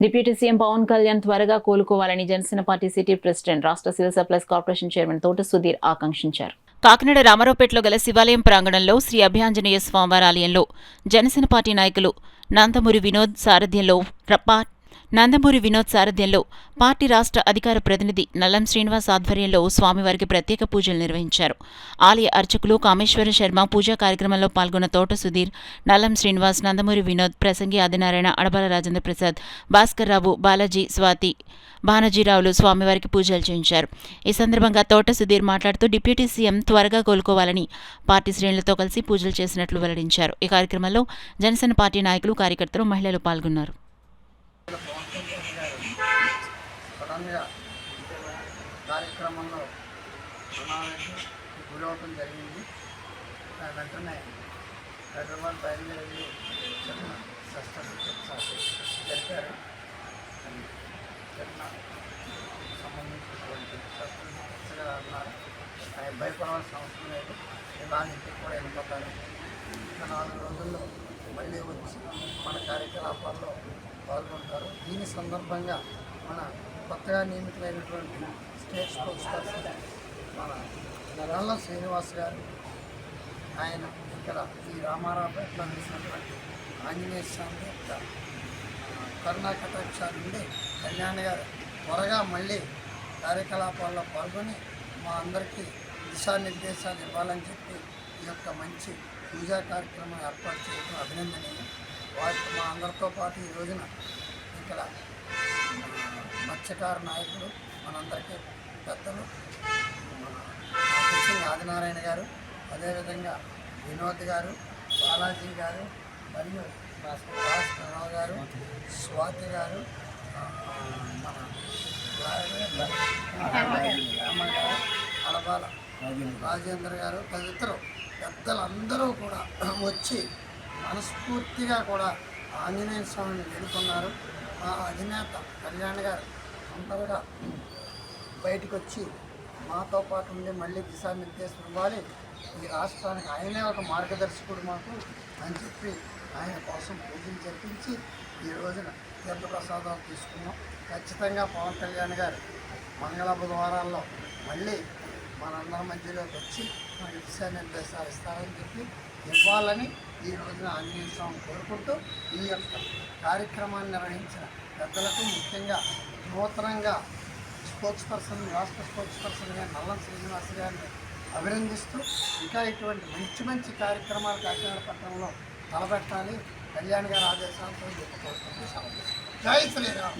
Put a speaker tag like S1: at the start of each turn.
S1: Deputy CM Pawan Kalyan త్వరగా కోలుకోవాలని Janasena party city president, రాష్ట్ర సివిల్ సప్లైస్ కార్పొరేషన్ చైర్మన్ తోట సుధీర్ ఆకాంక్షించారు. కాకినాడ రామారావుపేటలో గల శివాలయం ప్రాంగణంలో శ్రీ అభయాంజనేయ స్వామివారి ఆలయంలో జనసేన పార్టీ నాయకులు నందమూరి వినోద్ సారథ్యంలో పార్టీ రాష్ట్ర అధికార ప్రతినిధి నల్లం శ్రీనివాస్ ఆధ్వర్యంలో స్వామివారికి ప్రత్యేక పూజలు నిర్వహించారు. ఆలయ అర్చకులు కామేశ్వర శర్మ పూజా కార్యక్రమంలో పాల్గొన్న తోట సుధీర్, నల్లం శ్రీనివాస్, నందమూరి వినోద్, ప్రసంగి ఆదినారాయణ, అడబాల రాజేంద్ర ప్రసాద్, భాస్కర్రావు, బాలాజీ, స్వాతి, భానజీరావులు స్వామివారికి పూజలు చేయించారు. ఈ సందర్భంగా తోట సుధీర్ మాట్లాడుతూ డిప్యూటీ సీఎం త్వరగా కోలుకోవాలని పార్టీ శ్రేణులతో కలిసి పూజలు చేసినట్లు వెల్లడించారు. ఈ కార్యక్రమంలో జనసేన పార్టీ నాయకులు, కార్యకర్తలు, మహిళలు పాల్గొన్నారు.
S2: కార్యక్రమంలో గురవటం జరిగింది. వెంటనే హైదరాబాద్ బయలుదేరి చిన్న శస్త్రచికిత్స జరిపారు. చిన్న సంబంధించినటువంటి శస్త్రచికిత్సగా అన్నారు. ఆయన భయపడవలసిన అవసరం లేదు. ఇలా ఇంటికి కూడా వెళ్ళిపోతారు. 4 రోజుల్లో మళ్ళీ వచ్చి మన కార్యకలాపాల్లో పాల్గొంటారు. దీని సందర్భంగా మన కొత్తగా నియమితులైనటువంటి స్టేట్ స్పోర్ట్స్ పర్సన్ మన నల్లం శ్రీనివాస్ గారు, ఆయన ఇక్కడ ఈ రామారావుపేటలో వేసినటువంటి ఆంజనేయ స్వామి యొక్క కరుణా కటాక్షాల నుండి కళ్యాణ్ గారు త్వరగా మళ్ళీ కార్యకలాపాల్లో పాల్గొని మా అందరికీ దిశానిర్దేశాలు ఇవ్వాలని చెప్పి ఈ యొక్క మంచి పూజా కార్యక్రమం ఏర్పాటు చేయడం అభినందనీయం. వారికి మా అందరితో పాటు ఈ రోజున ఇక్కడ మత్స్యకార నాయకులు, మనందరికీ పెద్దలు, మన ఆదినారాయణ గారు, అదేవిధంగా వినోద్ గారు, బాలాజీ గారు, మరియు భాస్కర్రావు గారు, స్వాతి గారు, మన రామ గారు, అడబాల రాజేంద్ర గారు తదితరు పెద్దలందరూ కూడా వచ్చి మనస్ఫూర్తిగా కూడా ఆంజనేయ స్వామిని వేడుకున్నారు. మా అధినేత కళ్యాణ్ గారు అందరుగా బయటకు వచ్చి మాతో పాటు ఉండి మళ్ళీ దిశానిర్దేశం ఇవ్వాలి, ఈ రాష్ట్రానికి ఆయనే ఒక మార్గదర్శకుడు మాకు అని చెప్పి ఆయన కోసం పూజలు జరిపించి ఈ రోజున తీర్థప్రసాదాలు తీసుకున్నాం. ఖచ్చితంగా పవన్ కళ్యాణ్ గారు మంగళ బుధవారాల్లో మళ్ళీ మనందరి మధ్యలోకి వచ్చి మనకి దిశానిర్దేశాలు ఇస్తారని చెప్పి ఇవ్వాలని ఈ రోజున ఆంజనేయ స్వామి కోరుకుంటూ ఈ యొక్క కార్యక్రమాన్ని నిర్వహించిన పెద్దలకు, ముఖ్యంగా నూతనంగా స్పోర్ట్స్ పర్సన్, రాష్ట్ర స్పోర్ట్స్ పర్సన్గా నల్లం శ్రీనివాస్ గారిని అభినందిస్తూ ఇంకా ఇటువంటి మంచి మంచి కార్యక్రమాలు కాకినాడ పట్టణంలో తలపెట్టాలి. కళ్యాణ్ గారి ఆదేశాలతో కోరుకుంటూ సెలవు. జై శ్రీరామ్.